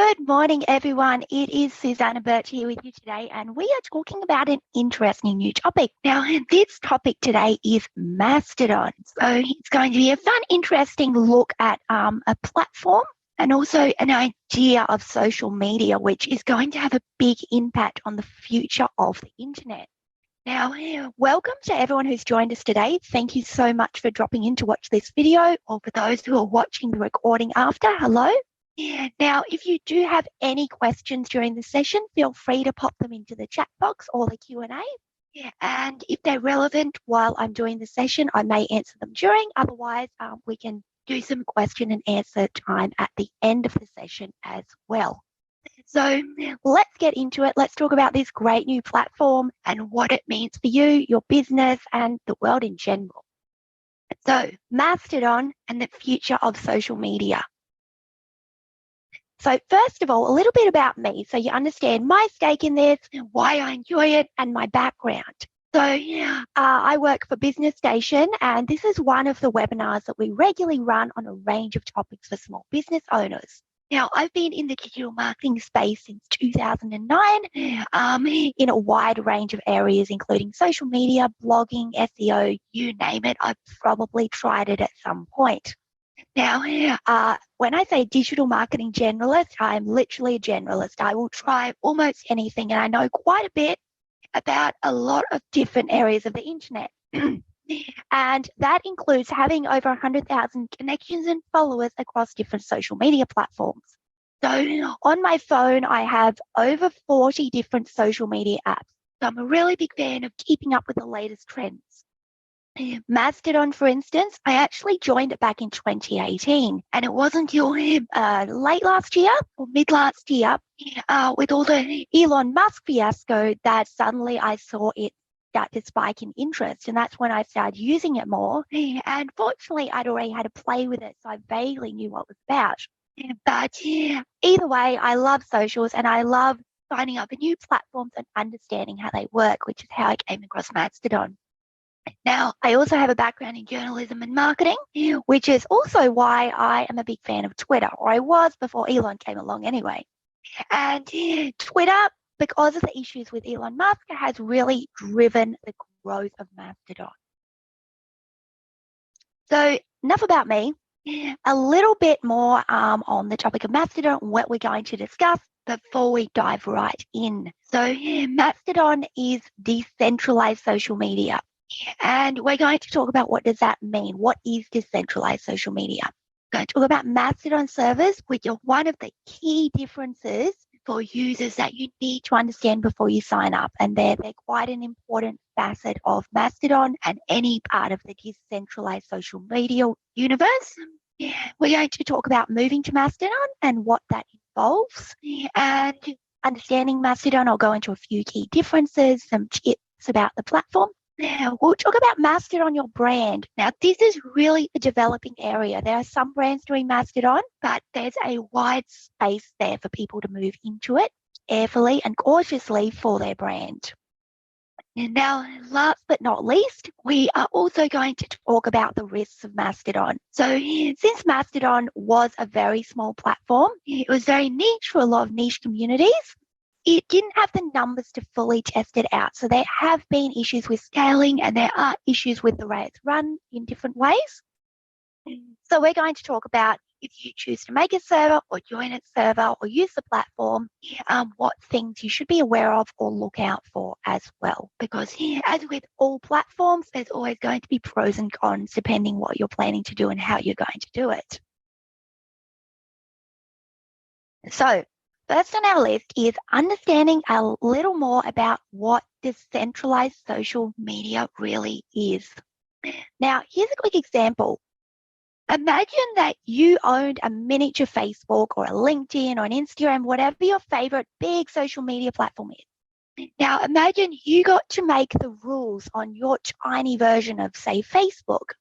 Good morning, everyone. It is Susannah here with you today, and we are talking about an interesting new topic. Now, this topic today is Mastodon. So it's going to be a fun, interesting look at a platform and also an idea of social media, which is going to have a big impact on the future of the internet. Now, welcome to everyone who's joined us today. Thank you so much for dropping in to watch this video, or for those who are watching the recording after, hello. Now, if you do have any questions during the session, feel free to pop them into the chat box or the Q&A. And if they're relevant while I'm doing the session, I may answer them during. Otherwise, we can do some question and answer time at the end of the session as well. So let's get into it. Let's talk about this great new platform and what it means for you, your business, and the world in general. So Mastodon and the future of social media. So first of all, a little bit about me, so you understand my stake in this, why I enjoy it, and my background. So I work for Business Station, and this is one of the webinars that we regularly run on a range of topics for small business owners. Now, I've been in the digital marketing space since 2009 in a wide range of areas, including social media, blogging, SEO, you name it. I've probably tried it at some point. Now, when I say digital marketing generalist, I'm literally a generalist. I will try almost anything, and I know quite a bit about a lot of different areas of the internet. And that includes having over 100,000 connections and followers across different social media platforms. So on my phone, I have over 40 different social media apps. So I'm a really big fan of keeping up with the latest trends. Mastodon, for instance, I actually joined it back in 2018, and it wasn't until late last year or mid last year with all the Elon Musk fiasco that suddenly I saw it start to spike in interest, and that's when I started using it more. And fortunately, I'd already had to play with it, so I vaguely knew what it was about. But either way, I love socials, and I love signing up for new platforms and understanding how they work, which is how I came across Mastodon. Now, I also have a background in journalism and marketing, which is also why I am a big fan of Twitter, or I was before Elon came along anyway. And Twitter, because of the issues with Elon Musk, has really driven the growth of Mastodon. So enough about me. A little bit more on the topic of Mastodon, what we're going to discuss before we dive right in. So Mastodon is decentralized social media. And we're going to talk about what does that mean? What is decentralized social media? We're going to talk about Mastodon servers, which are one of the key differences for users that you need to understand before you sign up. And they're quite an important facet of Mastodon and any part of the decentralized social media universe. We're going to talk about moving to Mastodon and what that involves. And understanding Mastodon, I'll go into a few key differences, some tips about the platform. Now, we'll talk about Mastodon, your brand. Now, this is really a developing area. There are some brands doing Mastodon, but there's a wide space there for people to move into it carefully and cautiously for their brand. And now, last but not least, we are also going to talk about the risks of Mastodon. So since Mastodon was a very small platform, it was very niche for a lot of niche communities. It didn't have the numbers to fully test it out. So there have been issues with scaling, and there are issues with the way it's run in different ways. So we're going to talk about if you choose to make a server or join a server or use the platform, what things you should be aware of or look out for as well. Because as with all platforms, there's always going to be pros and cons depending what you're planning to do and how you're going to do it. So first on our list is understanding a little more about what decentralized social media really is. Now, here's a quick example. Imagine that you owned a miniature Facebook or a LinkedIn or an Instagram, whatever your favorite big social media platform is. Now, imagine you got to make the rules on your tiny version of, say, Facebook.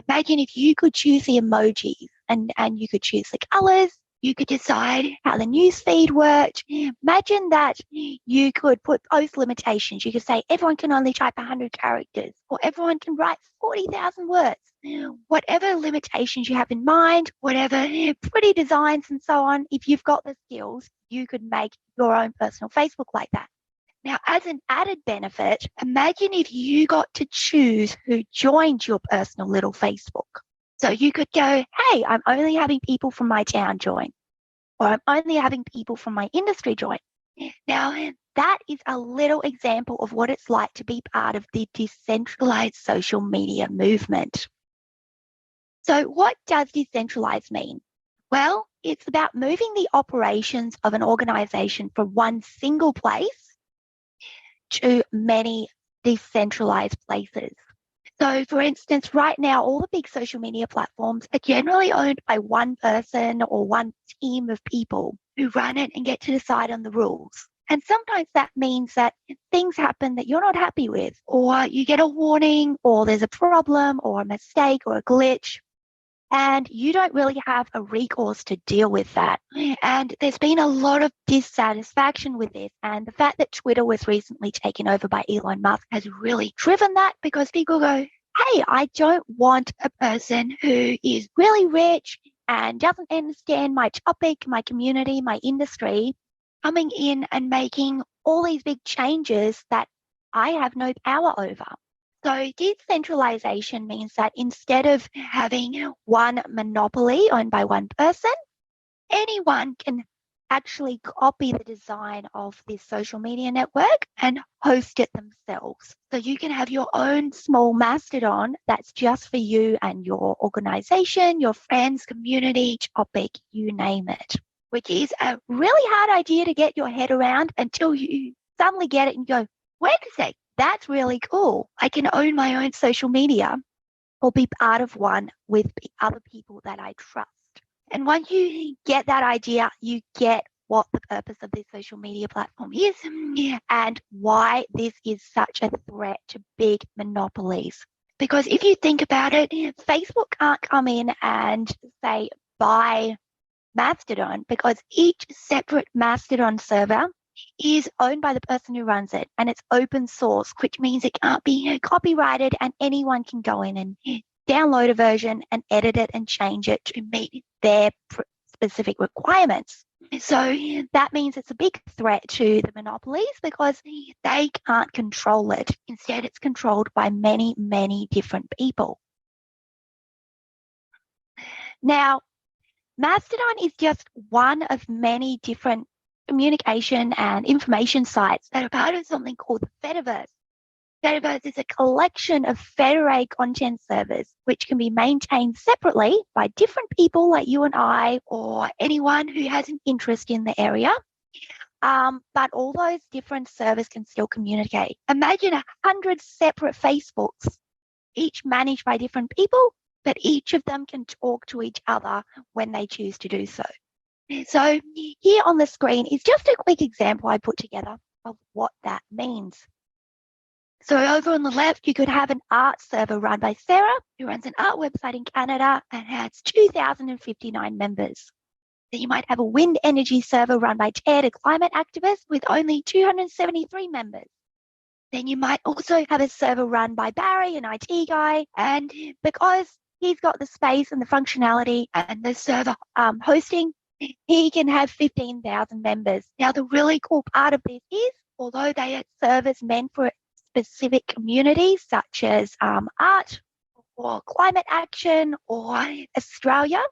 Imagine if you could choose the emojis and you could choose the colors, You could decide how the news feed worked. Imagine that you could put post limitations. You could say everyone can only type 100 characters or everyone can write 40,000 words. Whatever limitations you have in mind, whatever pretty designs and so on, if you've got the skills, you could make your own personal Facebook like that. Now, as an added benefit, imagine if you got to choose who joined your personal little Facebook. So you could go, hey, I'm only having people from my town join, or I'm only having people from my industry join. Now, that is a little example of what it's like to be part of the decentralized social media movement. So what does decentralized mean? Well, it's about moving the operations of an organization from one single place to many decentralized places. So, for instance, right now, all the big social media platforms are generally owned by one person or one team of people who run it and get to decide on the rules. And sometimes that means that things happen that you're not happy with, or you get a warning, or there's a problem, or a mistake, or a glitch, and you don't really have a recourse to deal with that. And there's been a lot of dissatisfaction with this. And the fact that Twitter was recently taken over by Elon Musk has really driven that, because people go, hey, I don't want a person who is really rich and doesn't understand my topic, my community, my industry, coming in and making all these big changes that I have no power over. So decentralization means that instead of having one monopoly owned by one person, anyone can actually copy the design of this social media network and host it themselves. So you can have your own small Mastodon that's just for you and your organization, your friends, community, topic, you name it, which is a really hard idea to get your head around until you suddenly get it and go, wait a sec, that's really cool. I can own my own social media or be part of one with other people that I trust. And once you get that idea, you get what the purpose of this social media platform is and why this is such a threat to big monopolies. Because if you think about it, Facebook can't come in and say, buy Mastodon, because each separate Mastodon server is owned by the person who runs it, and it's open source, which means it can't be copyrighted and anyone can go in and download a version and edit it and change it to meet their specific requirements. So that means it's a big threat to the monopolies because they can't control it. Instead, it's controlled by many, many different people. Now, Mastodon is just one of many different communication and information sites that are part of something called the FEDIVERSE. FEDIVERSE is a collection of federated content servers which can be maintained separately by different people like you and I or anyone who has an interest in the area. But all those different servers can still communicate. Imagine 100 separate Facebooks, each managed by different people, but each of them can talk to each other when they choose to do so. So here on the screen is just a quick example I put together of what that means. So over on the left, you could have an art server run by Sarah, who runs an art website in Canada and has 2,059 members. Then you might have a wind energy server run by Ted, a climate activist, with only 273 members. Then you might also have a server run by Barry, an IT guy, and because he's got the space and the functionality and the server hosting, he can have 15,000 members. Now, the really cool part of this is, although they are servers meant for specific communities such as art or climate action or Australia,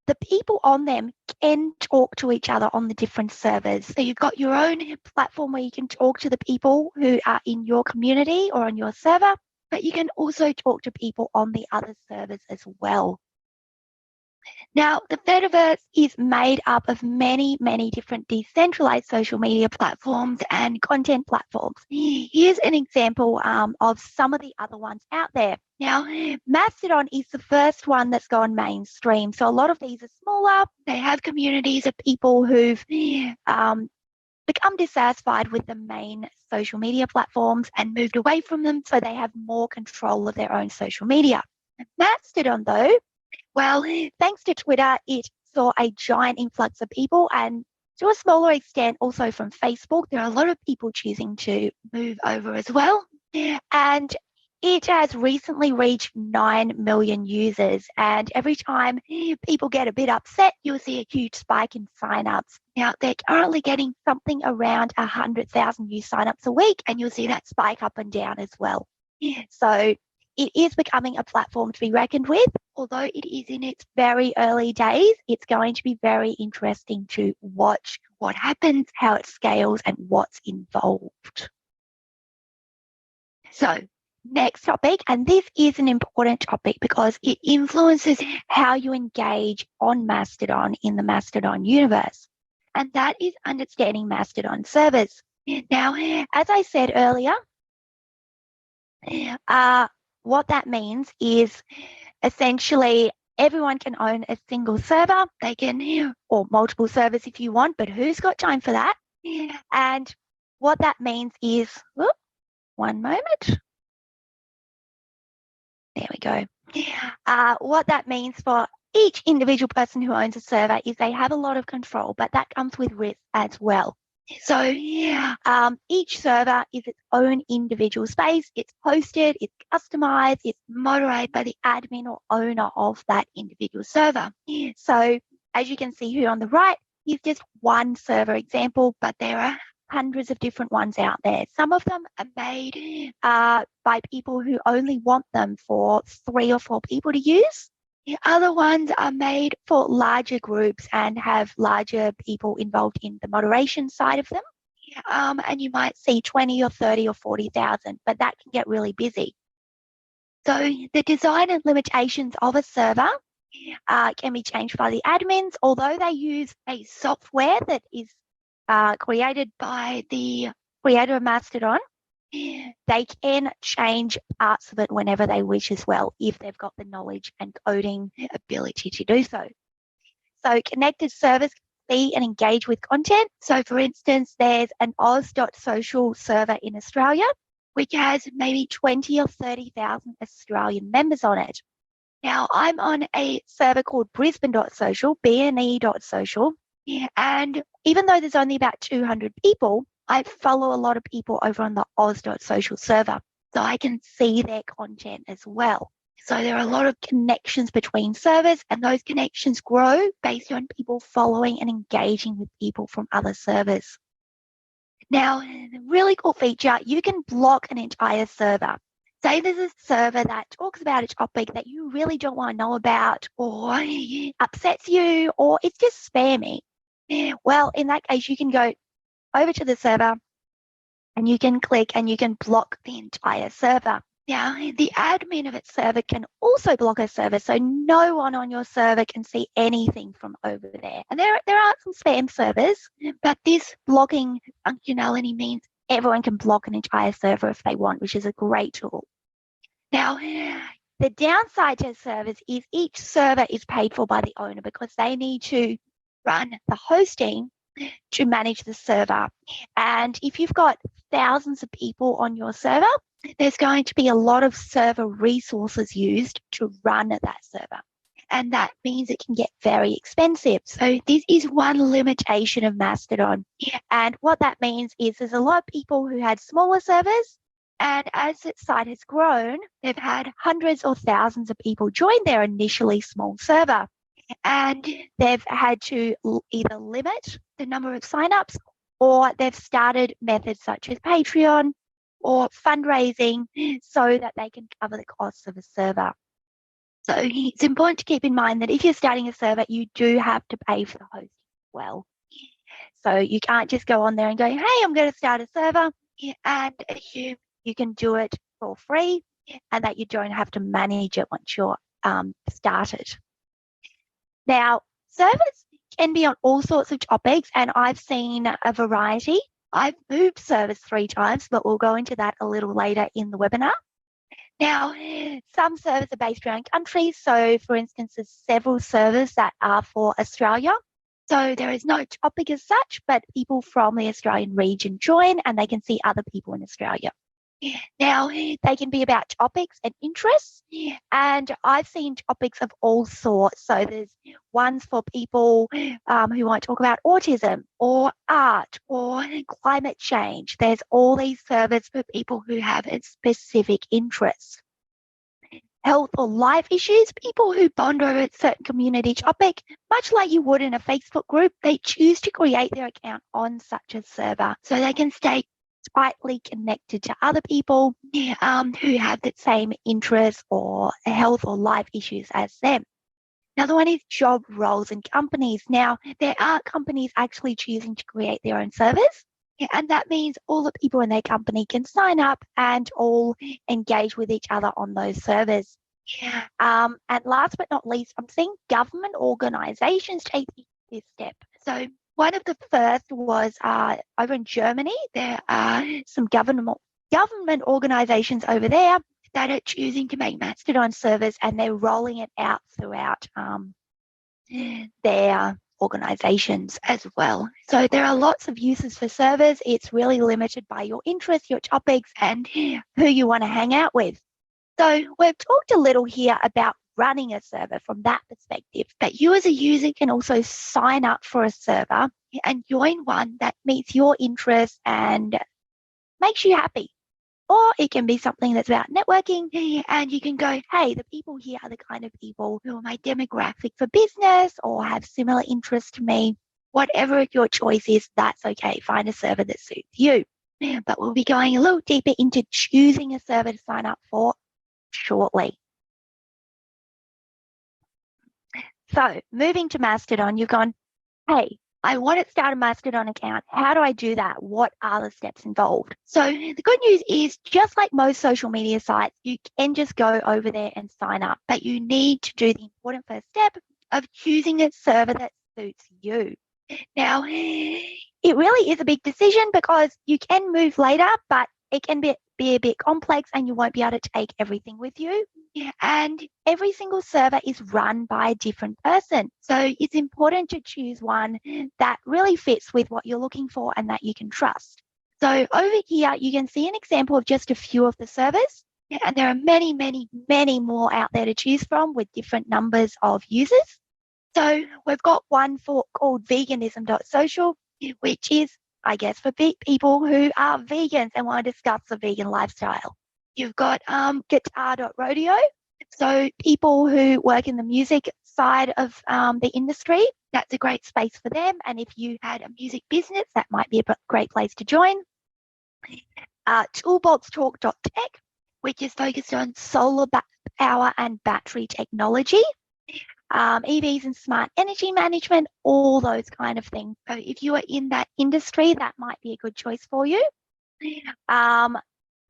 the people on them can talk to each other on the different servers. So you've got your own platform where you can talk to the people who are in your community or on your server, but you can also talk to people on the other servers as well. Now, the FEDIVERSE is made up of many, many different decentralized social media platforms and content platforms. Here's an example of some of the other ones out there. Now, Mastodon is the first one that's gone mainstream. So a lot of these are smaller. They have communities of people who've become dissatisfied with the main social media platforms and moved away from them, so they have more control of their own social media. Mastodon, though, well, thanks to Twitter, it saw a giant influx of people, and to a smaller extent also from Facebook. There are a lot of people choosing to move over as well. And it has recently reached 9 million users. And every time people get a bit upset, you'll see a huge spike in signups. Now, they're currently getting something around 100,000 new signups a week, and you'll see that spike up and down as well. So it is becoming a platform to be reckoned with. Although it is in its very early days, it's going to be very interesting to watch what happens, how it scales, and what's involved. So, next topic, and this is an important topic because it influences how you engage on Mastodon in the Mastodon universe, and that is understanding Mastodon servers. Now, as I said earlier, what that means is essentially everyone can own a single server. They can, or multiple servers if you want, but who's got time for that? And what that means is, one moment. There we go. What that means for each individual person who owns a server is they have a lot of control, but that comes with risk as well. So each server is its own individual space. It's hosted, it's customized, it's moderated by the admin or owner of that individual server. So as you can see here on the right, is just one server example, but there are hundreds of different ones out there. Some of them are made by people who only want them for 3 or 4 people to use. The other ones are made for larger groups and have larger people involved in the moderation side of them. And you might see 20 or 30 or 40,000, but that can get really busy. So the design and limitations of a server can be changed by the admins, although they use a software that is created by the creator of Mastodon. They can change parts of it whenever they wish as well, if they've got the knowledge and coding ability to do so. So connected servers can see and engage with content. So for instance, there's an aus.social server in Australia, which has maybe 20 or 30,000 Australian members on it. Now I'm on a server called Brisbane.social, BNE.social, and even though there's only about 200 people, I follow a lot of people over on the aus.social server, so I can see their content as well. So there are a lot of connections between servers, and those connections grow based on people following and engaging with people from other servers. Now, the really cool feature, you can block an entire server. Say there's a server that talks about a topic that you really don't want to know about, or upsets you, or it's just spammy. Well, in that case, you can go over to the server and you can click and you can block the entire server. Now, the admin of its server can also block a server, so no one on your server can see anything from over there. And there are some spam servers, but this blocking functionality means everyone can block an entire server if they want, which is a great tool. Now, the downside to servers is each server is paid for by the owner because they need to run the hosting to manage the server. And if you've got thousands of people on your server, there's going to be a lot of server resources used to run that server. And that means it can get very expensive. So this is one limitation of Mastodon. And what that means is there's a lot of people who had smaller servers, and as its site has grown, they've had hundreds or thousands of people join their initially small server. And they've had to either limit the number of signups, or they've started methods such as Patreon or fundraising so that they can cover the costs of a server. So it's important to keep in mind that if you're starting a server, you do have to pay for the hosting as well. So you can't just go on there and go, hey, I'm going to start a server and assume you can do it for free and that you don't have to manage it once you're started. Now, servers can be on all sorts of topics, and I've seen a variety. I've moved servers 3 times, but we'll go into that a little later in the webinar. Now, some servers are based around countries. So, for instance, there's several servers that are for Australia. So there is no topic as such, but people from the Australian region join and they can see other people in Australia. Now, they can be about topics and interests, and I've seen topics of all sorts. So there's ones for people who want to talk about autism or art or climate change. There's all these servers for people who have a specific interests. Health or life issues, people who bond over a certain community topic, much like you would in a Facebook group, they choose to create their account on such a server so they can stay tightly connected to other people who have the same interests or health or life issues as them. Another one is job roles in companies. Now, there are companies actually choosing to create their own servers, and that means all the people in their company can sign up and all engage with each other on those servers. And last but not least, I'm seeing government organizations taking this step. So one of the first was over in Germany. There are some government organizations over there that are choosing to make Mastodon servers, and they're rolling it out throughout their organizations as well. So there are lots of uses for servers. It's really limited by your interests, your topics, and who you want to hang out with. So we've talked a little here about running a server from that perspective, but you as a user can also sign up for a server and join one that meets your interests and makes you happy. Or it can be something that's about networking, and you can go, hey, the people here are the kind of people who are my demographic for business or have similar interests to me. Whatever your choice is, that's okay. Find a server that suits you. But we'll be going a little deeper into choosing a server to sign up for shortly. So moving to Mastodon, you've gone, hey, I want to start a Mastodon account. How do I do that? What are the steps involved? So the good news is, just like most social media sites, you can just go over there and sign up, but you need to do the important first step of choosing a server that suits you. Now, it really is a big decision because you can move later, but it can be a bit complex and you won't be able to take everything with you. And every single server is run by a different person. So it's important to choose one that really fits with what you're looking for and that you can trust. So over here, you can see an example of just a few of the servers. And there are many, many, many more out there to choose from with different numbers of users. So we've got one called veganism.social, which is, I guess, for people who are vegans and want to discuss the vegan lifestyle. You've got guitar.rodeo, so people who work in the music side of the industry, that's a great space for them. And if you had a music business, that might be a great place to join. Toolboxtalk.tech, which is focused on solar power and battery technology. EVs and smart energy management, all those kind of things. So if you are in that industry, that might be a good choice for you.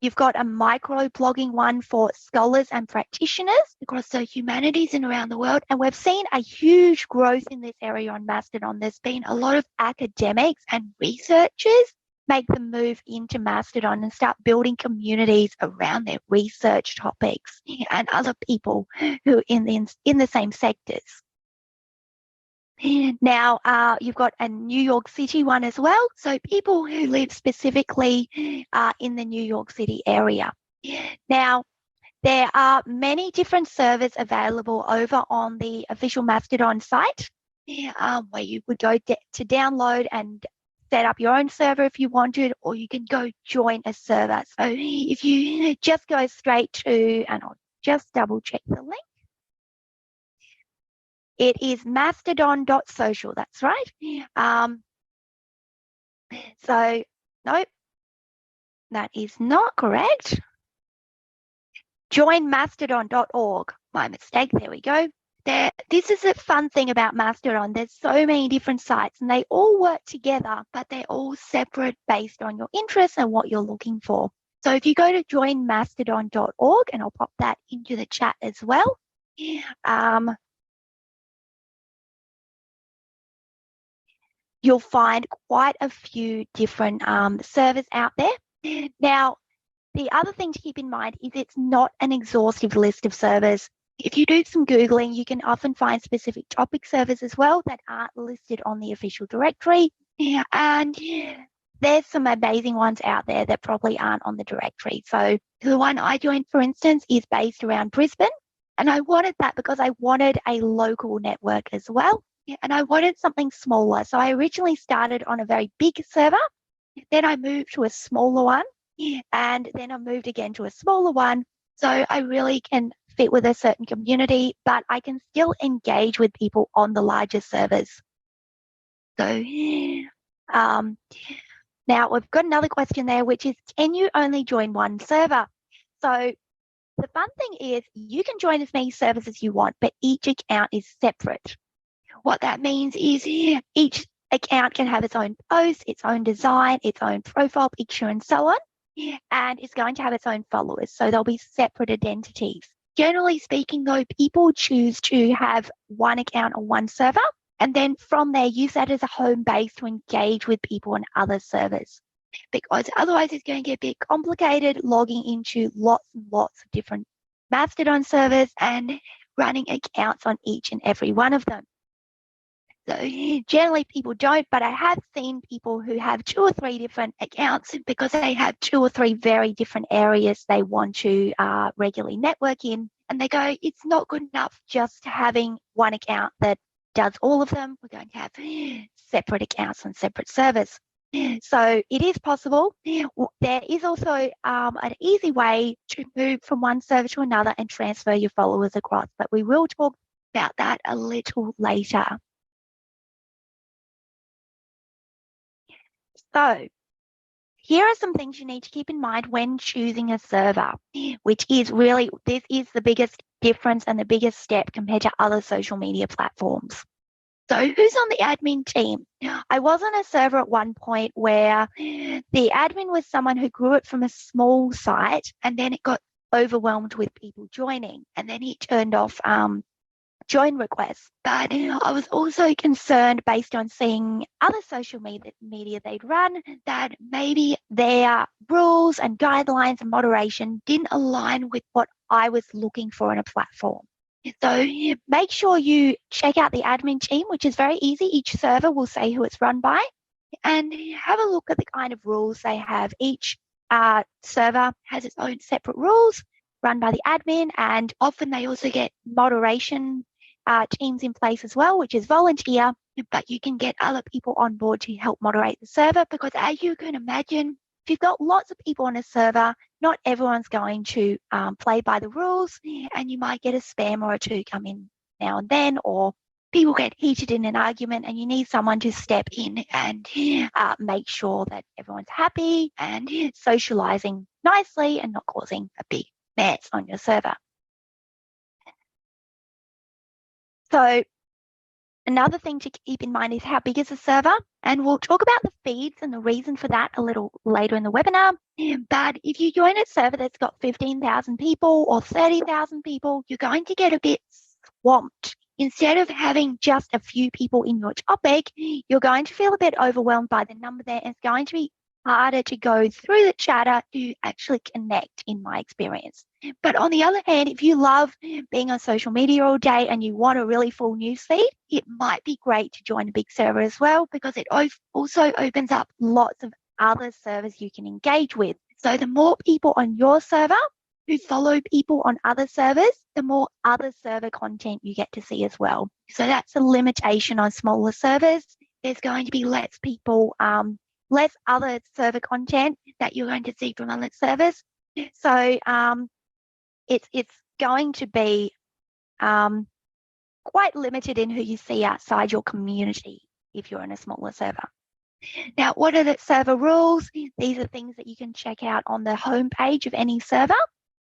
You've got a micro-blogging one for scholars and practitioners across the humanities and around the world. And we've seen a huge growth in this area on Mastodon. There's been a lot of academics and researchers make the move into Mastodon and start building communities around their research topics and other people who are in the same sectors. Now, you've got a New York City one as well. So people who live specifically in the New York City area. Now, there are many different servers available over on the official Mastodon site, where you would go to download and set up your own server if you wanted, or you can go join a server. So if you just go straight to, and I'll just double check the link. It is mastodon.social, that's right. So, nope, that is not correct. Join mastodon.org. My mistake, there we go. This is a fun thing about Mastodon. There's so many different sites and they all work together, but they're all separate based on your interests and what you're looking for. So if you go to joinmastodon.org, and I'll pop that into the chat as well, you'll find quite a few different servers out there. Now, the other thing to keep in mind is it's not an exhaustive list of servers. If you do some Googling, you can often find specific topic servers as well that aren't listed on the official directory. And there's some amazing ones out there that probably aren't on the directory. So the one I joined, for instance, is based around Brisbane. And I wanted that because I wanted a local network as well. And I wanted something smaller. So I originally started on a very big server. Then I moved to a smaller one. And then I moved again to a smaller one. So I really can fit with a certain community, but I can still engage with people on the larger servers. So now we've got another question there, which is, can you only join one server? So the fun thing is you can join as many servers as you want, but each account is separate. What that means is each account can have its own post, its own design, its own profile picture, and so on. And it's going to have its own followers. So there'll be separate identities. Generally speaking, though, people choose to have one account on one server, and then from there use that as a home base to engage with people on other servers. Because otherwise it's going to get a bit complicated logging into lots and lots of different Mastodon servers and running accounts on each and every one of them. So generally people don't, but I have seen people who have 2 or 3 different accounts because they have 2 or 3 very different areas they want to regularly network in. And they go, it's not good enough just having one account that does all of them. We're going to have separate accounts on separate servers. So it is possible. There is also an easy way to move from one server to another and transfer your followers across, but we will talk about that a little later. So here are some things you need to keep in mind when choosing a server, which is really, this is the biggest difference and the biggest step compared to other social media platforms. So who's on the admin team? I was on a server at one point where the admin was someone who grew it from a small site, and then it got overwhelmed with people joining, and then he turned off join requests. But I was also concerned, based on seeing other social media they'd run, that maybe their rules and guidelines and moderation didn't align with what I was looking for in a platform. So make sure you check out the admin team, which is very easy. Each server will say who it's run by, and have a look at the kind of rules they have. Each server has its own separate rules run by the admin, and often they also get moderation teams in place as well, which is volunteer, but you can get other people on board to help moderate the server, because as you can imagine, if you've got lots of people on a server, not everyone's going to play by the rules, and you might get a spam or 2 come in now and then, or people get heated in an argument and you need someone to step in and make sure that everyone's happy and socializing nicely and not causing a big mess on your server. So another thing to keep in mind is how big is the server, and we'll talk about the feeds and the reason for that a little later in the webinar. But if you join a server that's got 15,000 people or 30,000 people, you're going to get a bit swamped. Instead of having just a few people in your topic, you're going to feel a bit overwhelmed by the number there, and it's going to be harder to go through the chatter to actually connect, in my experience. But on the other hand, if you love being on social media all day and you want a really full newsfeed, it might be great to join a big server as well, because it also opens up lots of other servers you can engage with. So the more people on your server who follow people on other servers, the more other server content you get to see as well. So that's a limitation on smaller servers. There's going to be less people, less other server content that you're going to see from other servers. So it's going to be quite limited in who you see outside your community if you're in a smaller server. Now, what are the server rules? These are things that you can check out on the homepage of any server.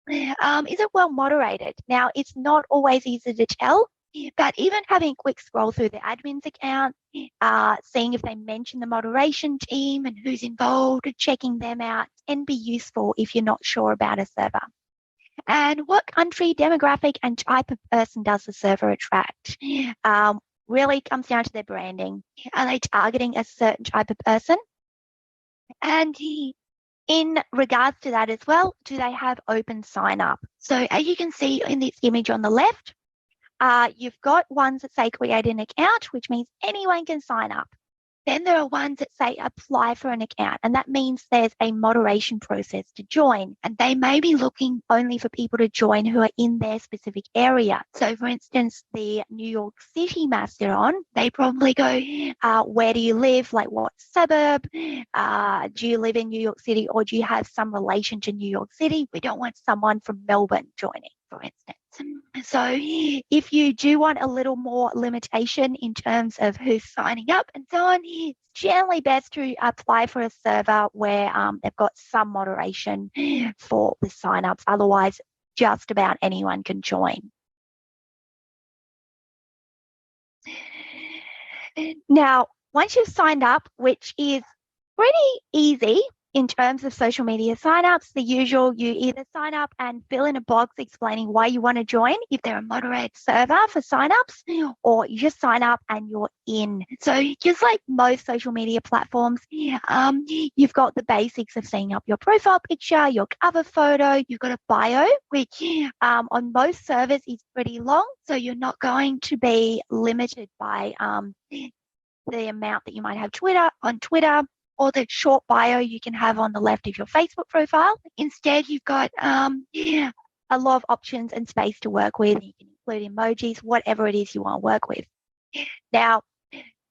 Is it well moderated? Now, it's not always easy to tell, but even having a quick scroll through the admin's account, seeing if they mention the moderation team and who's involved, checking them out can be useful if you're not sure about a server. And what country, demographic, and type of person does the server attract? Really comes down to their branding. Are they targeting a certain type of person? And in regards to that as well, do they have open sign up? So as you can see in this image on the left, you've got ones that say create an account, which means anyone can sign up. Then there are ones that say apply for an account, and that means there's a moderation process to join, and they may be looking only for people to join who are in their specific area. So for instance, the New York City Mastodon, they probably go, where do you live? Like what suburb? Do you live in New York City, or do you have some relation to New York City? We don't want someone from Melbourne joining, for instance. So if you do want a little more limitation in terms of who's signing up and so on, it's generally best to apply for a server where they've got some moderation for the signups. Otherwise, just about anyone can join. Now, once you've signed up, which is pretty easy in terms of social media signups, the usual, you either sign up and fill in a box explaining why you want to join if they're a moderated server for signups, or you just sign up and you're in. So just like most social media platforms, you've got the basics of setting up your profile picture, your cover photo, you've got a bio, which on most servers is pretty long. So you're not going to be limited by the amount that you might have on Twitter, or the short bio you can have on the left of your Facebook profile. Instead, you've got a lot of options and space to work with. You can include emojis, whatever it is you want to work with. Now,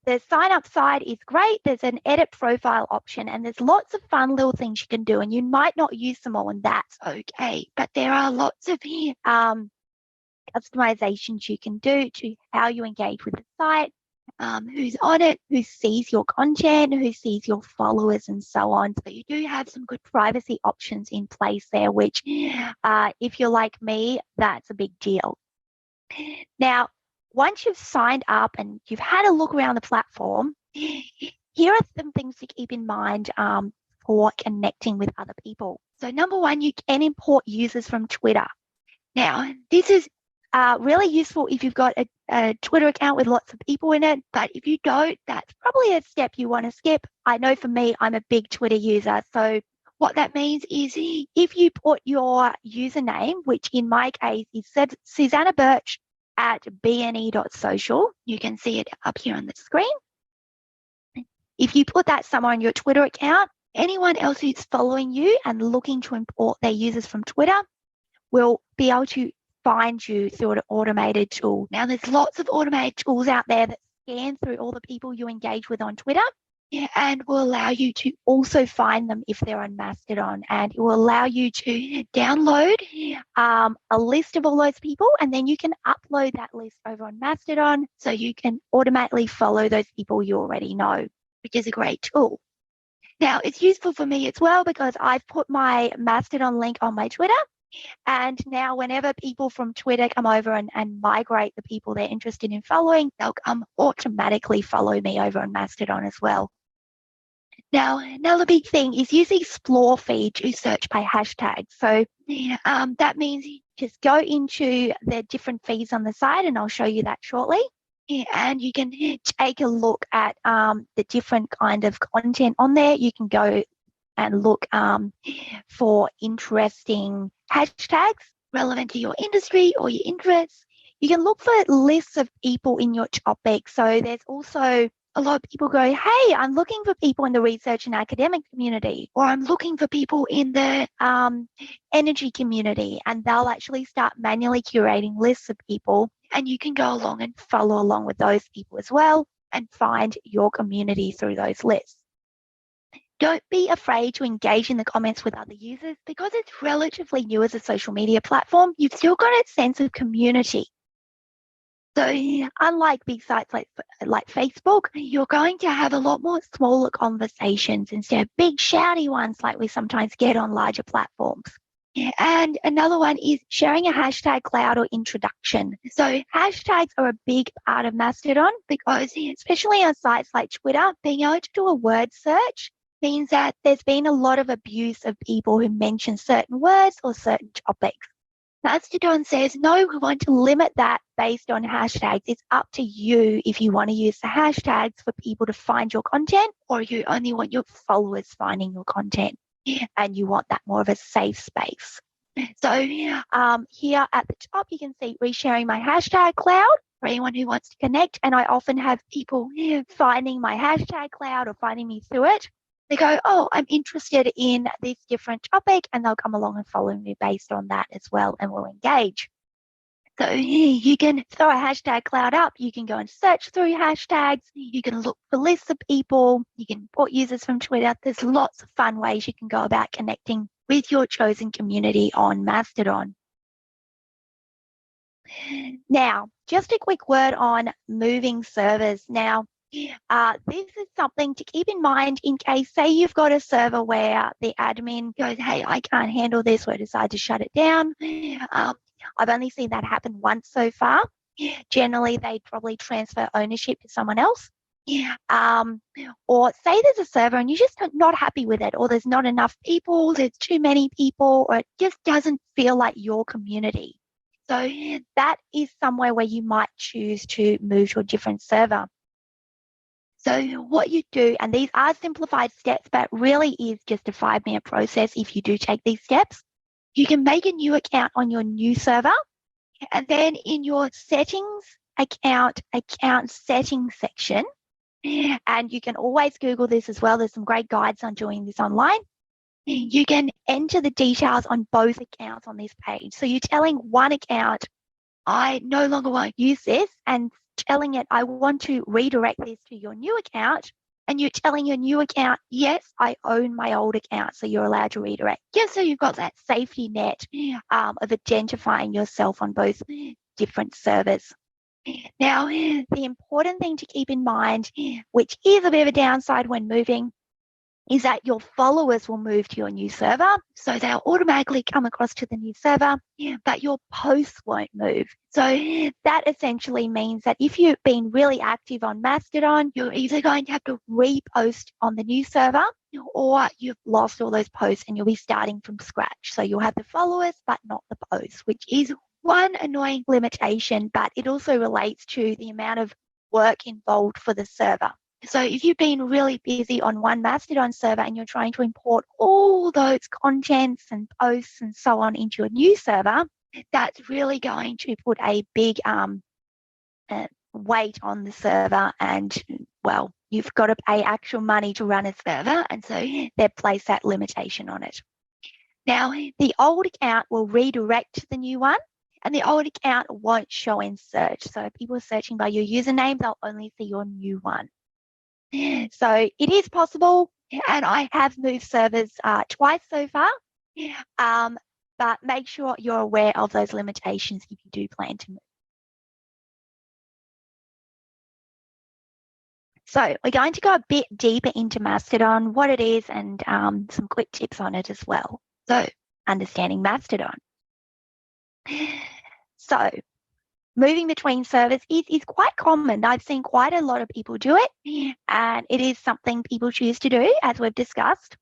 the sign up side is great. There's an edit profile option, and there's lots of fun little things you can do, and you might not use them all, and that's okay. But there are lots of customizations you can do to how you engage with the site, who's on it, who sees your content, who sees your followers, and so on. So you do have some good privacy options in place there, which if you're like me, that's a big deal. Now, once you've signed up and you've had a look around the platform, here are some things to keep in mind for connecting with other people. So number one, you can import users from Twitter. Now, this is really useful if you've got a Twitter account with lots of people in it, but if you don't, that's probably a step you want to skip. I know for me, I'm a big Twitter user, so what that means is if you put your username, which in my case is Susannah Birch at bne.social, you can see it up here on the screen. If you put that somewhere on your Twitter account, anyone else who's following you and looking to import their users from Twitter will be able to find you through an automated tool. Now, there's lots of automated tools out there that scan through all the people you engage with on Twitter, and will allow you to also find them if they're on Mastodon, and it will allow you to download a list of all those people, and then you can upload that list over on Mastodon so you can automatically follow those people you already know, which is a great tool. Now, it's useful for me as well because I've put my Mastodon link on my Twitter, and now whenever people from Twitter come over and migrate the people they're interested in following, they'll automatically follow me over on Mastodon as well. Now, another big thing is use the Explore feed to search by hashtag. So that means you just go into the different feeds on the site, and I'll show you that shortly. And you can take a look at the different kind of content on there. You can go and look for interesting hashtags relevant to your industry or your interests. You can look for lists of people in your topic. So there's also a lot of people go, hey, I'm looking for people in the research and academic community, or I'm looking for people in the energy community, and they'll actually start manually curating lists of people, and you can go along and follow along with those people as well and find your community through those lists. Don't be afraid to engage in the comments with other users because it's relatively new as a social media platform. You've still got a sense of community. So unlike big sites like Facebook, you're going to have a lot more smaller conversations instead of big shouty ones like we sometimes get on larger platforms. And another one is sharing a hashtag cloud or introduction. So hashtags are a big part of Mastodon because especially on sites like Twitter, being able to do a word search means that there's been a lot of abuse of people who mention certain words or certain topics. Mastodon says, no, we want to limit that based on hashtags. It's up to you if you want to use the hashtags for people to find your content, or you only want your followers finding your content and you want that more of a safe space. So here at the top, you can see resharing my hashtag cloud. for anyone who wants to connect. And I often have people finding my hashtag cloud or finding me through it. They go, oh, I'm interested in this different topic, and they'll come along and follow me based on that as well, and we'll engage. So you can throw a hashtag cloud up. You can go and search through hashtags. You can look for lists of people. You can import users from Twitter. There's lots of fun ways you can go about connecting with your chosen community on Mastodon. Now, just a quick word on moving servers. Now, this is something to keep in mind in case, say you've got a server where the admin goes, hey, I can't handle this, or decide to shut it down. I've only seen that happen once so far. Generally, they'd probably transfer ownership to someone else. Or say there's a server and you're just not happy with it, or there's not enough people, there's too many people, or it just doesn't feel like your community. So that is somewhere where you might choose to move to a different server. So what you do, and these are simplified steps, but really is just a 5-minute process if you do take these steps. You can make a new account on your new server, and then in your settings account settings section, and you can always Google this as well. There's some great guides on doing this online. You can enter the details on both accounts on this page. So you're telling one account, I no longer want to use this, and telling it, I want to redirect this to your new account. And you're telling your new account, yes, I own my old account, so you're allowed to redirect. Just so you've got that safety net of identifying yourself on both different servers. Now, the important thing to keep in mind, which is a bit of a downside when moving, is that your followers will move to your new server. So they'll automatically come across to the new server, but your posts won't move. So that essentially means that if you've been really active on Mastodon, you're either going to have to repost on the new server, or you've lost all those posts and you'll be starting from scratch. So you'll have the followers, but not the posts, which is one annoying limitation, but it also relates to the amount of work involved for the server. So if you've been really busy on one Mastodon server and you're trying to import all those contents and posts and so on into your new server, that's really going to put a big weight on the server, and, well, you've got to pay actual money to run a server, and so they've placed that limitation on it. Now, the old account will redirect to the new one, and the old account won't show in search. So if people are searching by your username, they'll only see your new one. So it is possible, and I have moved servers twice so far, but make sure you're aware of those limitations if you do plan to move. So we're going to go a bit deeper into Mastodon, what it is, and some quick tips on it as well. So understanding Mastodon. So moving between servers is quite common. I've seen quite a lot of people do it, and it is something people choose to do, as we've discussed.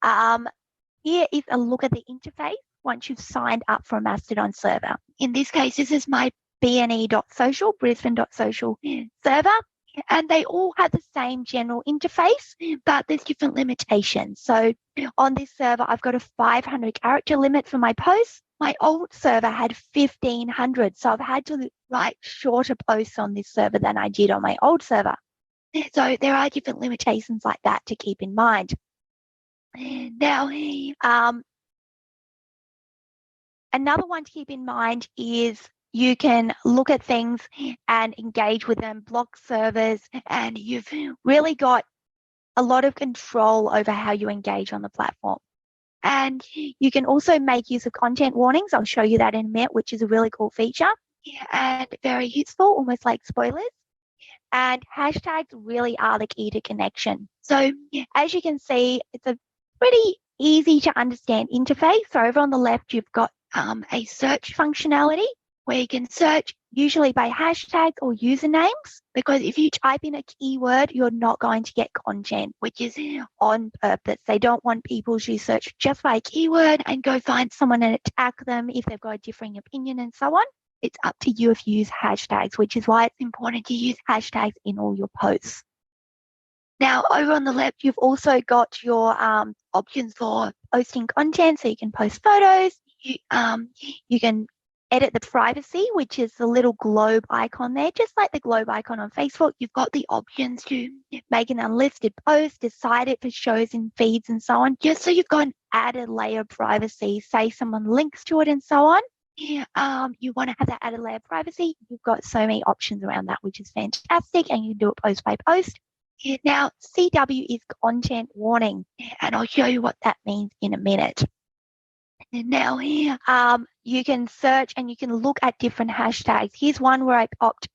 Here is a look at the interface once you've signed up for a Mastodon server. In this case, this is my bne.social, Brisbane.social server, and they all have the same general interface, but there's different limitations. So on this server, I've got a 500 character limit for my posts. My old server had 1,500, so I've had to write shorter posts on this server than I did on my old server. So there are different limitations like that to keep in mind. Now, another one to keep in mind is you can look at things and engage with them, block servers, and you've really got a lot of control over how you engage on the platform. And you can also make use of content warnings. I'll show you that in a minute, which is a really cool feature and very useful, almost like spoilers. And hashtags really are the key to connection. So as you can see, it's a pretty easy to understand interface. So over on the left, you've got a search functionality where you can search usually by hashtags or usernames, because if you type in a keyword, you're not going to get content, which is on purpose. They don't want people to search just by a keyword and go find someone and attack them if they've got a differing opinion and so on. It's up to you if you use hashtags, which is why it's important to use hashtags in all your posts. Now, over on the left, you've also got your options for posting content. So you can post photos, you can edit the privacy, which is the little globe icon there, just like the globe icon on Facebook. You've got the options to make an unlisted post, decide it for shows in feeds and so on, just so you've got an added layer of privacy. Say someone links to it and so on. You want to have that added layer of privacy. You've got so many options around that, which is fantastic, and you can do it post by post. Now, CW is content warning, and I'll show you what that means in a minute. Now, you can search and you can look at different hashtags. Here's one where I popped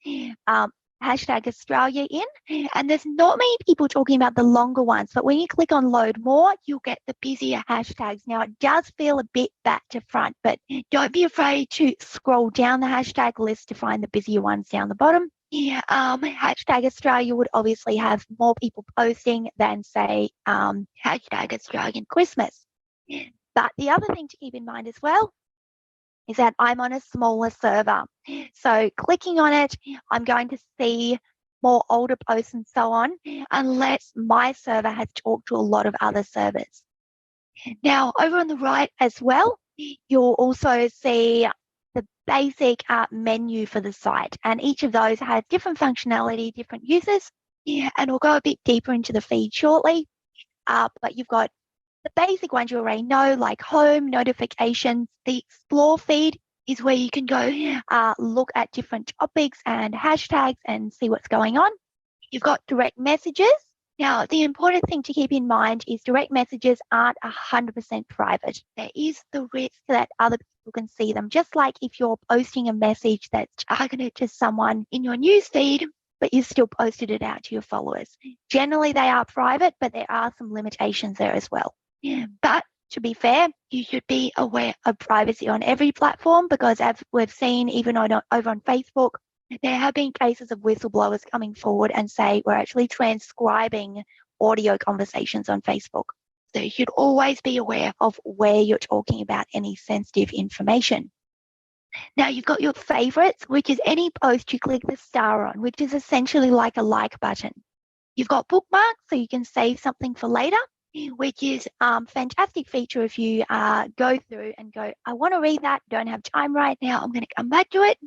hashtag Australia in, and there's not many people talking about the longer ones, but when you click on load more, you'll get the busier hashtags. Now, it does feel a bit back to front, but don't be afraid to scroll down the hashtag list to find the busier ones down the bottom. Hashtag Australia would obviously have more people posting than, say, hashtag Australian Christmas. But the other thing to keep in mind as well is that I'm on a smaller server. So clicking on it, I'm going to see more older posts and so on, unless my server has talked to a lot of other servers. Now, over on the right as well, you'll also see the basic menu for the site. And each of those has different functionality, different uses. And we'll go a bit deeper into the feed shortly. But you've got the basic ones you already know, like home, notifications. The explore feed is where you can go look at different topics and hashtags and see what's going on. You've got direct messages. Now, the important thing to keep in mind is direct messages aren't 100% private. There is the risk that other people can see them, just like if you're posting a message that's targeted to someone in your news feed, but you still posted it out to your followers. Generally, they are private, but there are some limitations there as well. But to be fair, you should be aware of privacy on every platform, because as we've seen, even over on Facebook, there have been cases of whistleblowers coming forward and say we're actually transcribing audio conversations on Facebook. So you should always be aware of where you're talking about any sensitive information. Now, you've got your favorites, which is any post you click the star on, which is essentially like a like button. You've got bookmarks, so you can save something for later, which is a fantastic feature if you go through and go, I want to read that, don't have time right now, I'm going to come back to it.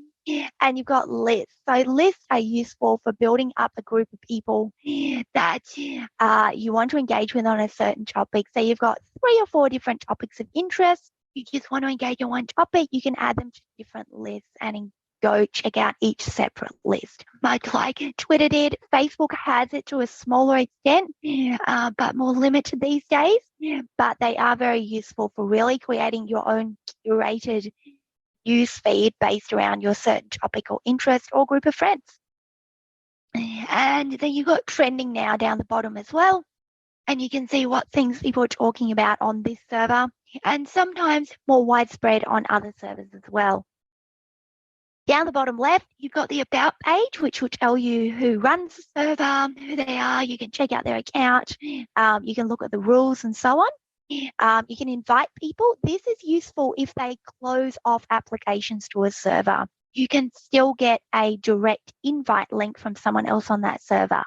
And you've got lists. So lists are useful for building up a group of people that you want to engage with on a certain topic. So you've got 3 or 4 different topics of interest. You just want to engage on one topic, you can add them to different lists and go check out each separate list. Much like Twitter did, Facebook has it to a smaller extent, but more limited these days. But they are very useful for really creating your own curated news feed based around your certain topic or interest or group of friends. And then you've got trending now down the bottom as well. And you can see what things people are talking about on this server, and sometimes more widespread on other servers as well. Down the bottom left, you've got the About page, which will tell you who runs the server, who they are. You can check out their account. You can look at the rules and so on. You can invite people. This is useful if they close off applications to a server. You can still get a direct invite link from someone else on that server.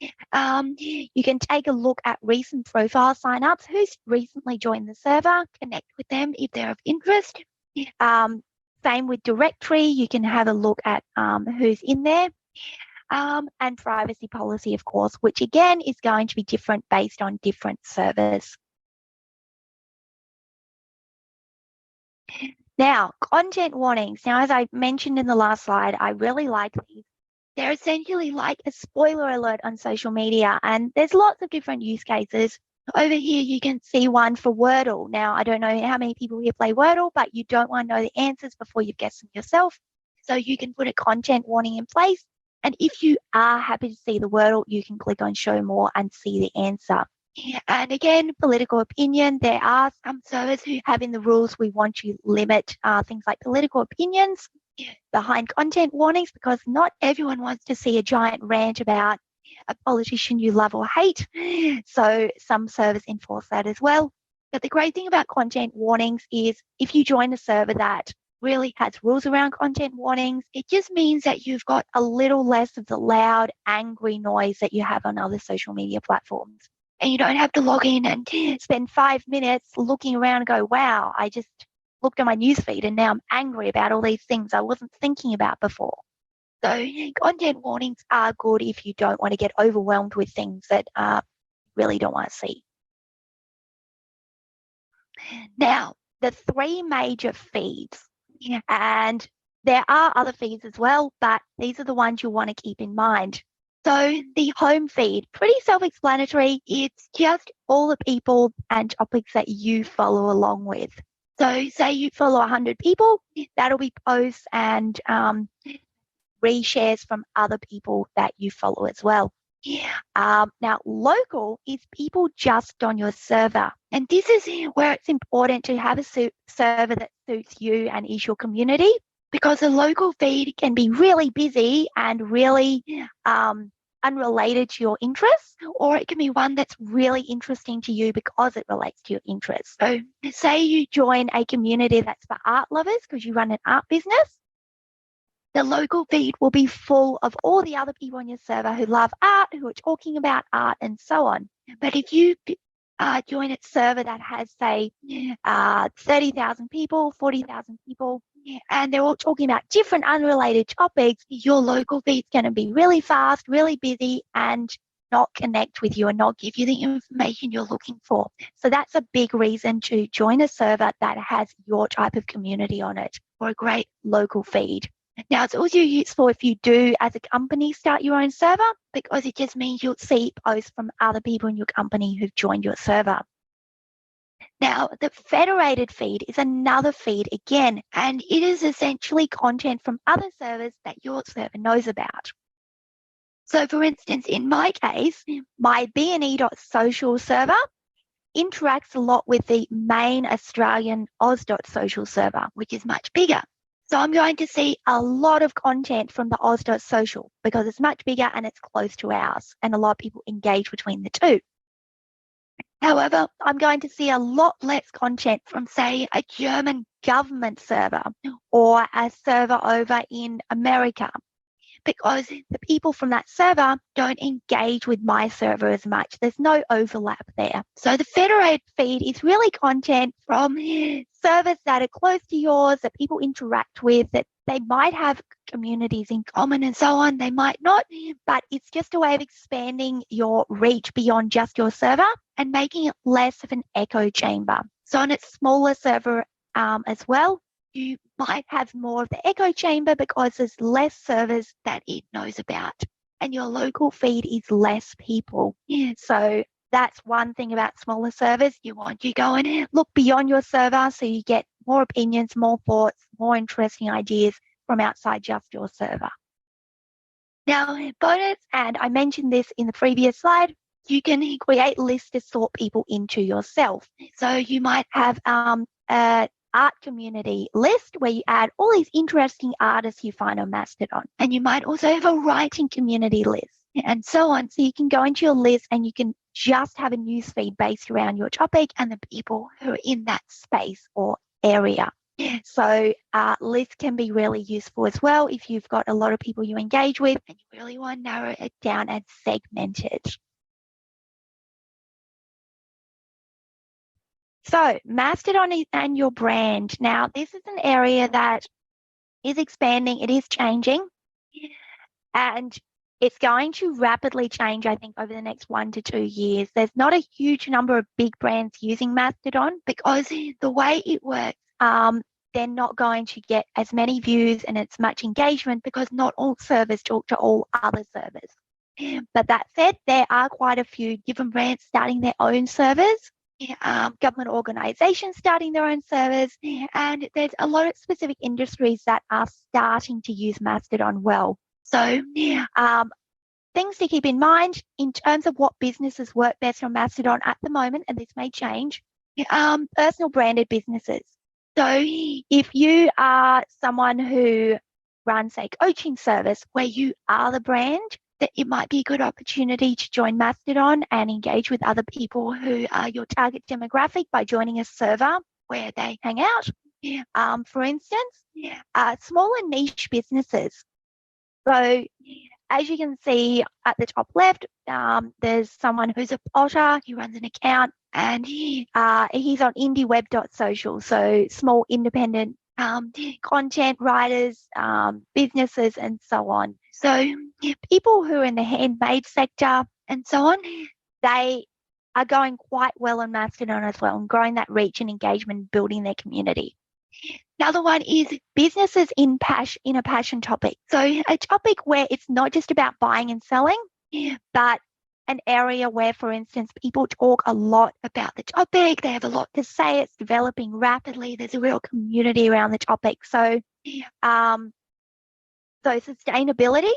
You can take a look at recent profile signups, who's recently joined the server, connect with them if they're of interest. Same with directory, you can have a look at who's in there. And privacy policy, of course, which again is going to be different based on different servers. Now, content warnings. Now, as I mentioned in the last slide, I really like these. They're essentially like a spoiler alert on social media, and there's lots of different use cases. Over here, you can see one for Wordle. Now, I don't know how many people here play Wordle, but you don't want to know the answers before you've guessed them yourself. So you can put a content warning in place. And if you are happy to see the Wordle, you can click on Show More and see the answer. And again, political opinion. There are some servers who have in the rules, we want to limit things like political opinions behind content warnings, because not everyone wants to see a giant rant about a politician you love or hate. So some servers enforce that as well. But the great thing about content warnings is if you join a server that really has rules around content warnings, it just means that you've got a little less of the loud, angry noise that you have on other social media platforms. And you don't have to log in and spend 5 minutes looking around and go, wow, I just looked at my newsfeed and now I'm angry about all these things I wasn't thinking about before. So content warnings are good if you don't want to get overwhelmed with things that you really don't want to see. Now, the 3 major feeds, and there are other feeds as well, but these are the ones you want to keep in mind. So the home feed, pretty self-explanatory. It's just all the people and topics that you follow along with. So say you follow 100 people, that'll be posts and reshares from other people that you follow as well. Now, local is people just on your server. And this is where it's important to have a server that suits you and is your community, because a local feed can be really busy and really unrelated to your interests, or it can be one that's really interesting to you because it relates to your interests. So say you join a community that's for art lovers because you run an art business. The local feed will be full of all the other people on your server who love art, who are talking about art, and so on. But if you join a server that has, say, 30,000 people, 40,000 people, and they're all talking about different unrelated topics, your local feed's going to be really fast, really busy, and not connect with you and not give you the information you're looking for. So that's a big reason to join a server that has your type of community on it, or a great local feed. Now, it's also useful if you do, as a company, start your own server, because it just means you'll see posts from other people in your company who've joined your server. Now, the federated feed is another feed again, and it is essentially content from other servers that your server knows about. So, for instance, in my case, my bne.social server interacts a lot with the main Australian oz.social server, which is much bigger. So I'm going to see a lot of content from the oz.social because it's much bigger and it's close to ours, and a lot of people engage between the two. However, I'm going to see a lot less content from, say, a German government server or a server over in America, because the people from that server don't engage with my server as much. There's no overlap there. So the federated feed is really content from servers that are close to yours, that people interact with, that they might have communities in common and so on. They might not, but it's just a way of expanding your reach beyond just your server and making it less of an echo chamber. So on a smaller server as well, you might have more of the echo chamber because there's less servers that it knows about, and your local feed is less people. So that's one thing about smaller servers. You want to go and look beyond your server so you get more opinions, more thoughts, more interesting ideas from outside just your server. Now, bonus, and I mentioned this in the previous slide, you can create lists to sort people into yourself. So you might have a art community list where you add all these interesting artists you find on Mastodon. And you might also have a writing community list and so on. So you can go into your list and you can just have a newsfeed based around your topic and the people who are in that space or area. So lists can be really useful as well if you've got a lot of people you engage with and you really want to narrow it down and segment it. So Mastodon and your brand. Now, this is an area that is expanding. It is changing. And it's going to rapidly change, I think, over the next 1 to 2 years. There's not a huge number of big brands using Mastodon because the way it works, they're not going to get as many views and as much engagement because not all servers talk to all other servers. But that said, there are quite a few different brands starting their own servers. Government organizations starting their own servers, and there's a lot of specific industries that are starting to use Mastodon well. So things to keep in mind in terms of what businesses work best on Mastodon at the moment, and this may change, personal branded businesses. So if you are someone who runs a coaching service where you are the brand, that it might be a good opportunity to join Mastodon and engage with other people who are your target demographic by joining a server where they hang out. For instance, smaller niche businesses. So as you can see at the top left, there's someone who's a potter. He runs an account, and he's on indieweb.social, so small independent content writers, businesses, and so on. So people who are in the handmade sector and so on, they are going quite well on Mastodon as well, and growing that reach and engagement, building their community. Another one is businesses in a passion topic. So a topic where it's not just about buying and selling, but an area where, for instance, people talk a lot about the topic. They have a lot to say. It's developing rapidly. There's a real community around the topic. So sustainability,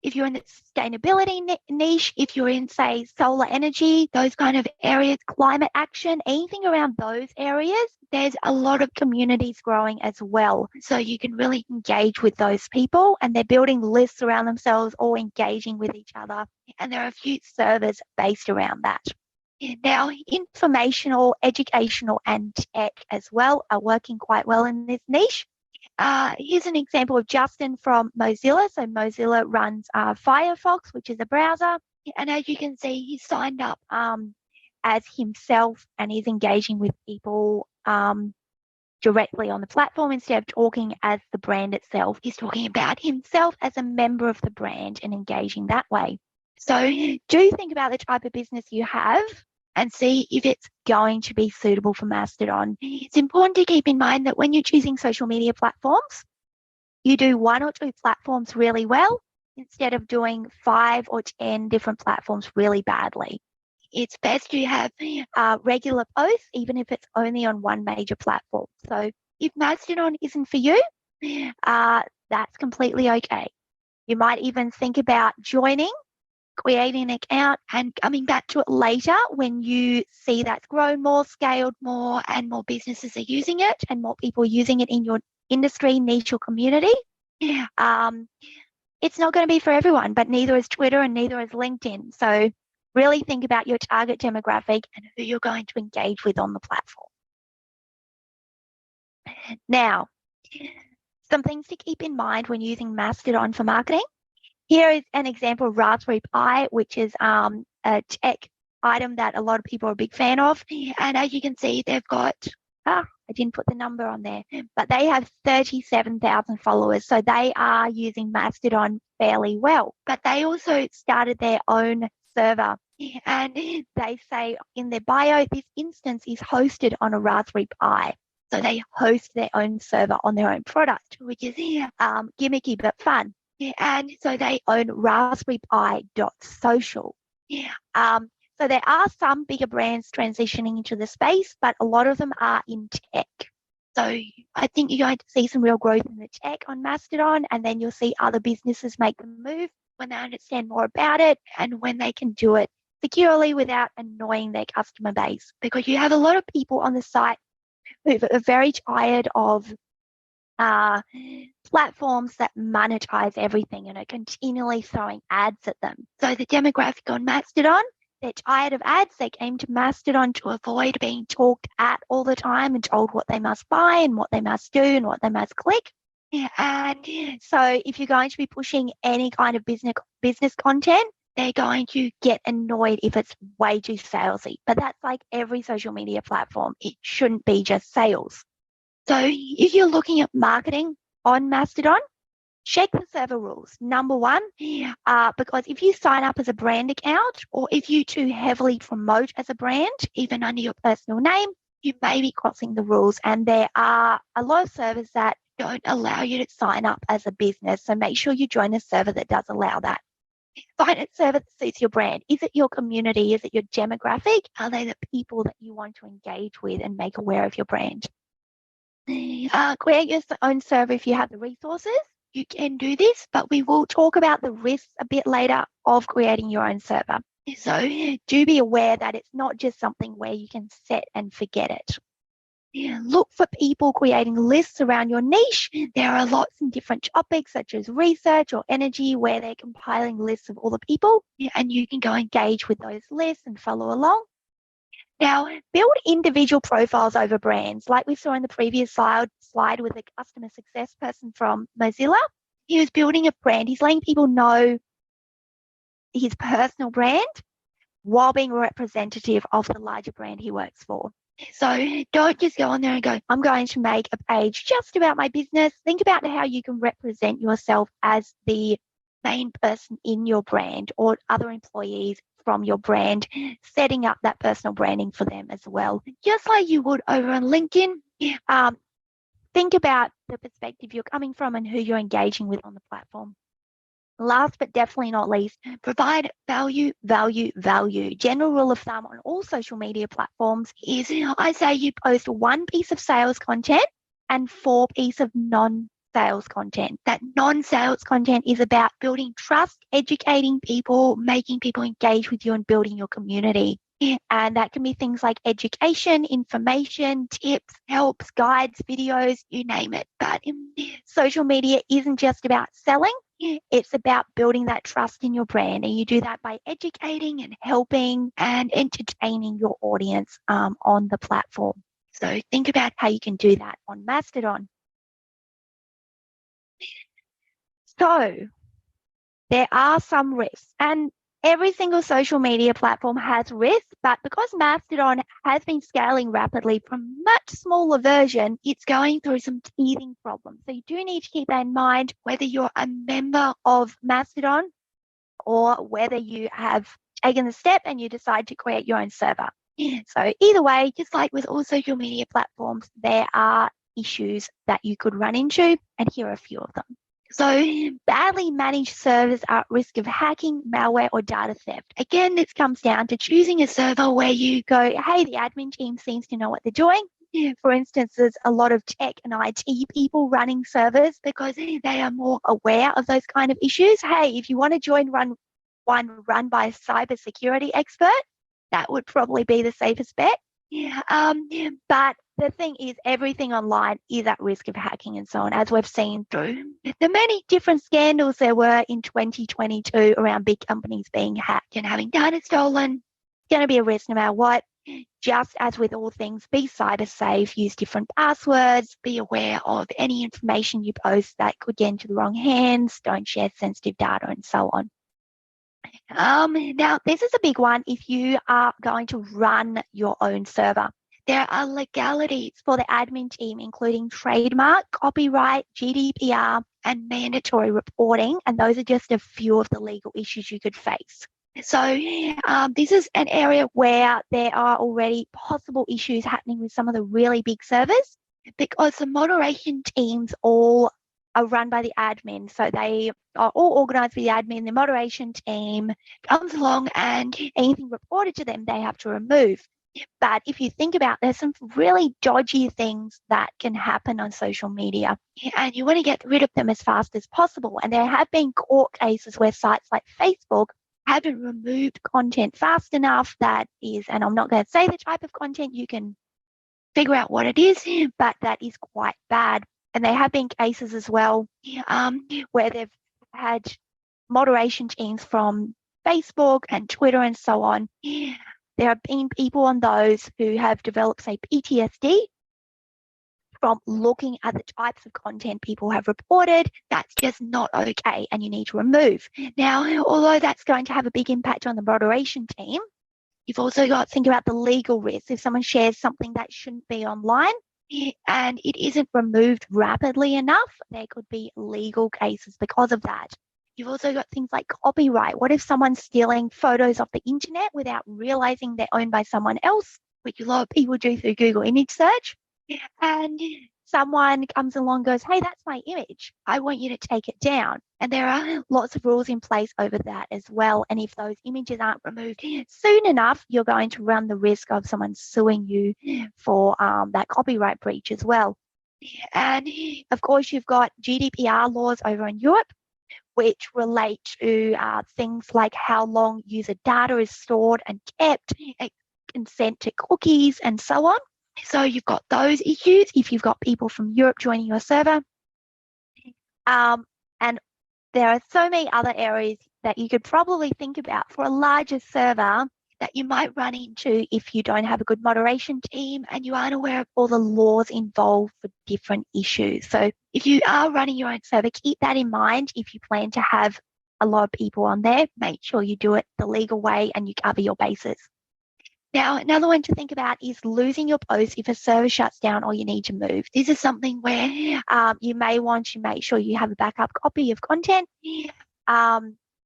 if you're in the sustainability niche, if you're in, say, solar energy, those kind of areas, climate action, anything around those areas, there's a lot of communities growing as well. So you can really engage with those people, and they're building lists around themselves or engaging with each other. And there are a few servers based around that. Now, informational, educational, and tech as well are working quite well in this niche. Here's an example of Justin from Mozilla. So Mozilla runs Firefox, which is a browser. And as you can see, he's signed up as himself, and he's engaging with people directly on the platform instead of talking as the brand itself. He's talking about himself as a member of the brand and engaging that way. So do think about the type of business you have and see if it's going to be suitable for Mastodon. It's important to keep in mind that when you're choosing social media platforms, you do 1 or 2 platforms really well instead of doing 5 or 10 different platforms really badly. It's best to have regular posts, even if it's only on one major platform. So if Mastodon isn't for you, that's completely okay. You might even think about joining, creating an account, and coming back to it later when you see that's grown more, scaled more, and more businesses are using it, and more people using it in your industry, niche, or community. It's not going to be for everyone, but neither is Twitter and neither is LinkedIn. So really think about your target demographic and who you're going to engage with on the platform. Now, some things to keep in mind when using Mastodon for marketing. Here is an example of Raspberry Pi, which is a tech item that a lot of people are a big fan of. And as you can see, they've got, I didn't put the number on there, but they have 37,000 followers. So they are using Mastodon fairly well. But they also started their own server. And they say in their bio, this instance is hosted on a Raspberry Pi. So they host their own server on their own product, which is gimmicky but fun. And so they own raspberrypi.social. So there are some bigger brands transitioning into the space, but a lot of them are in tech. So I think you're going to see some real growth in the tech on Mastodon, and then you'll see other businesses make the move when they understand more about it and when they can do it securely without annoying their customer base. Because you have a lot of people on the site who are very tired of platforms that monetize everything and are continually throwing ads at them. So the demographic on Mastodon, they're tired of ads. They came to Mastodon to avoid being talked at all the time and told what they must buy and what they must do and what they must click. And so if you're going to be pushing any kind of business content, they're going to get annoyed if it's way too salesy. But that's like every social media platform. It shouldn't be just sales. So if you're looking at marketing on Mastodon, check the server rules. Number one, because if you sign up as a brand account or if you too heavily promote as a brand, even under your personal name, you may be crossing the rules. And there are a lot of servers that don't allow you to sign up as a business. So make sure you join a server that does allow that. Find a server that suits your brand. Is it your community? Is it your demographic? Are they the people that you want to engage with and make aware of your brand? Create your own server if you have the resources. You can do this, but we will talk about the risks a bit later of creating your own server. So do be aware that it's not just something where you can set and forget it. Look for people creating lists around your niche. There are lots in different topics such as research or energy where they're compiling lists of all the people, and you can go engage with those lists and follow along. Now, build individual profiles over brands. Like we saw in the previous slide with the customer success person from Mozilla. He was building a brand. He's letting people know his personal brand while being representative of the larger brand he works for. So don't just go on there and go, I'm going to make a page just about my business. Think about how you can represent yourself as the main person in your brand or other employees from your brand, setting up that personal branding for them as well. Just like you would over on LinkedIn, think about the perspective you're coming from and who you're engaging with on the platform. Last but definitely not least, provide value, value, value. General rule of thumb on all social media platforms is, I say you post 1 piece of sales content and 4 pieces of non-sales content. That non-sales content is about building trust, educating people, making people engage with you and building your community. And that can be things like education, information, tips, helps, guides, videos, you name it. But social media isn't just about selling. It's about building that trust in your brand. And you do that by educating and helping and entertaining your audience on the platform. So think about how you can do that on Mastodon. So there are some risks, and every single social media platform has risks, but because Mastodon has been scaling rapidly from a much smaller version, it's going through some teething problems. So you do need to keep that in mind, whether you're a member of Mastodon or whether you have taken the step and you decide to create your own server. So either way, just like with all social media platforms, there are issues that you could run into, and here are a few of them. So badly managed servers are at risk of hacking, malware, or data theft. Again, this comes down to choosing a server where you go, hey, the admin team seems to know what they're doing. For instance, there's a lot of tech and IT people running servers because they are more aware of those kind of issues. Hey, if you want to join one run by a cybersecurity expert, that would probably be the safest bet. But the thing is, everything online is at risk of hacking and so on, as we've seen through the many different scandals there were in 2022 around big companies being hacked and having data stolen. It's going to be a risk no matter what. Just as with all things, be cyber safe, use different passwords, be aware of any information you post that could get into the wrong hands, don't share sensitive data and so on. Now, this is a big one if you are going to run your own server. There are legalities for the admin team, including trademark, copyright, GDPR, and mandatory reporting. And those are just a few of the legal issues you could face. So this is an area where there are already possible issues happening with some of the really big servers because the moderation teams all are run by the admin. So they are all organized by the admin. The moderation team comes along and anything reported to them, they have to remove. But if you think about, there's some really dodgy things that can happen on social media, and you want to get rid of them as fast as possible. And there have been court cases where sites like Facebook haven't removed content fast enough that is, and I'm not going to say the type of content, you can figure out what it is, but that is quite bad. And there have been cases as well where they've had moderation teams from Facebook and Twitter and so on. There have been people on those who have developed, say, PTSD from looking at the types of content people have reported. That's just not okay, and you need to remove. Now, although that's going to have a big impact on the moderation team, you've also got to think about the legal risks. If someone shares something that shouldn't be online and it isn't removed rapidly enough, there could be legal cases because of that. You've also got things like copyright. What if someone's stealing photos off the internet without realizing they're owned by someone else, which a lot of people do through Google image search? And someone comes along and goes, hey, that's my image. I want you to take it down. And there are lots of rules in place over that as well. And if those images aren't removed soon enough, you're going to run the risk of someone suing you for that copyright breach as well. And of course, you've got GDPR laws over in Europe, which relate to things like how long user data is stored and kept, consent to cookies, and so on. So you've got those issues if you've got people from Europe joining your server. And there are so many other areas that you could probably think about for a larger server that you might run into if you don't have a good moderation team and you aren't aware of all the laws involved for different issues. So if you are running your own server, keep that in mind if you plan to have a lot of people on there. Make sure you do it the legal way and you cover your bases. Now, another one to think about is losing your post if a server shuts down or you need to move. This is something where you may want to make sure you have a backup copy of content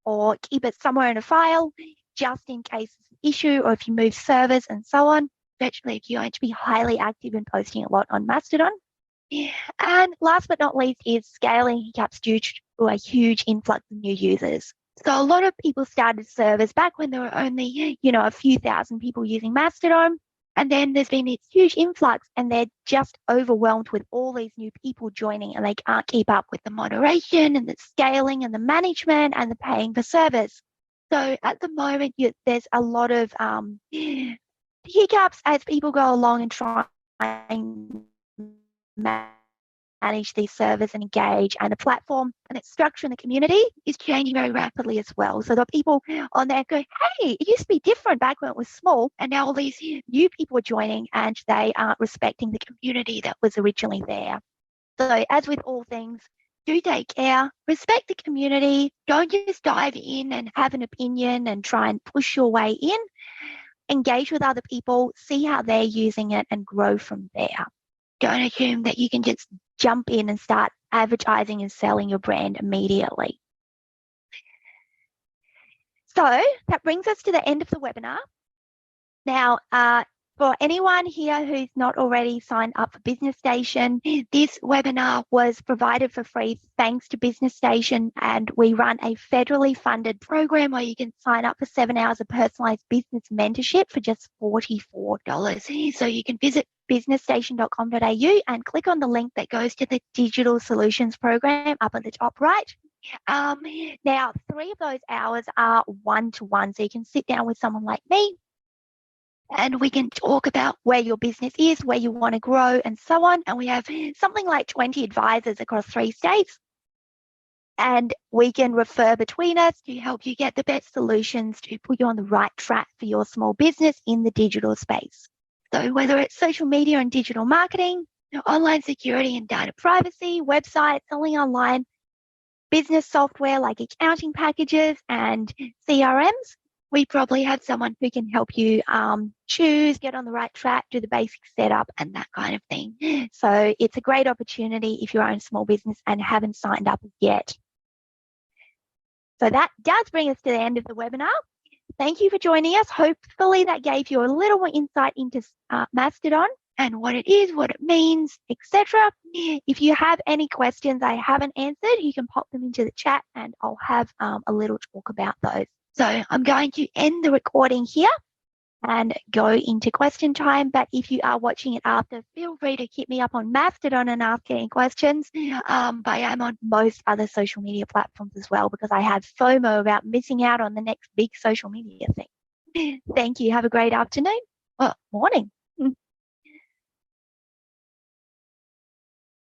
or keep it somewhere in a file just in case it's an issue, or if you move servers and so on, especially if you're going to be highly active and posting a lot on Mastodon. And last but not least is scaling hiccups due to a huge influx of new users. So a lot of people started servers back when there were only, a few thousand people using Mastodon. And then there's been this huge influx and they're just overwhelmed with all these new people joining and they can't keep up with the moderation and the scaling and the management and the paying for servers. So at the moment, there's a lot of hiccups as people go along and try and manage these servers and engage, and the platform and its structure in the community is changing very rapidly as well. So the people on there go, hey, it used to be different back when it was small, and now all these new people are joining and they aren't respecting the community that was originally there. So as with all things, do take care, respect the community, don't just dive in and have an opinion and try and push your way in. Engage with other people, see how they're using it and grow from there. Don't assume that you can just jump in and start advertising and selling your brand immediately. So that brings us to the end of the webinar. Now, for anyone here who's not already signed up for Business Station, this webinar was provided for free thanks to Business Station, and we run a federally funded program where you can sign up for 7 hours of personalized business mentorship for just $44. So you can visit businessstation.com.au and click on the link that goes to the Digital Solutions program up at the top right. Now, 3 of those hours are one-to-one, so you can sit down with someone like me and we can talk about where your business is, where you want to grow, and so on. And we have something like 20 advisors across 3 states. And we can refer between us to help you get the best solutions to put you on the right track for your small business in the digital space. So whether it's social media and digital marketing, online security and data privacy, websites, selling online, business software like accounting packages and CRMs, we probably have someone who can help you choose, get on the right track, do the basic setup and that kind of thing. So it's a great opportunity if you own a small business and haven't signed up yet. So that does bring us to the end of the webinar. Thank you for joining us. Hopefully that gave you a little more insight into Mastodon and what it is, what it means, etc. If you have any questions I haven't answered, you can pop them into the chat and I'll have a little talk about those. So I'm going to end the recording here and go into question time. But if you are watching it after, feel free to hit me up on Mastodon and ask any questions. But I am on most other social media platforms as well because I have FOMO about missing out on the next big social media thing. Thank you. Have a great afternoon. Well, morning.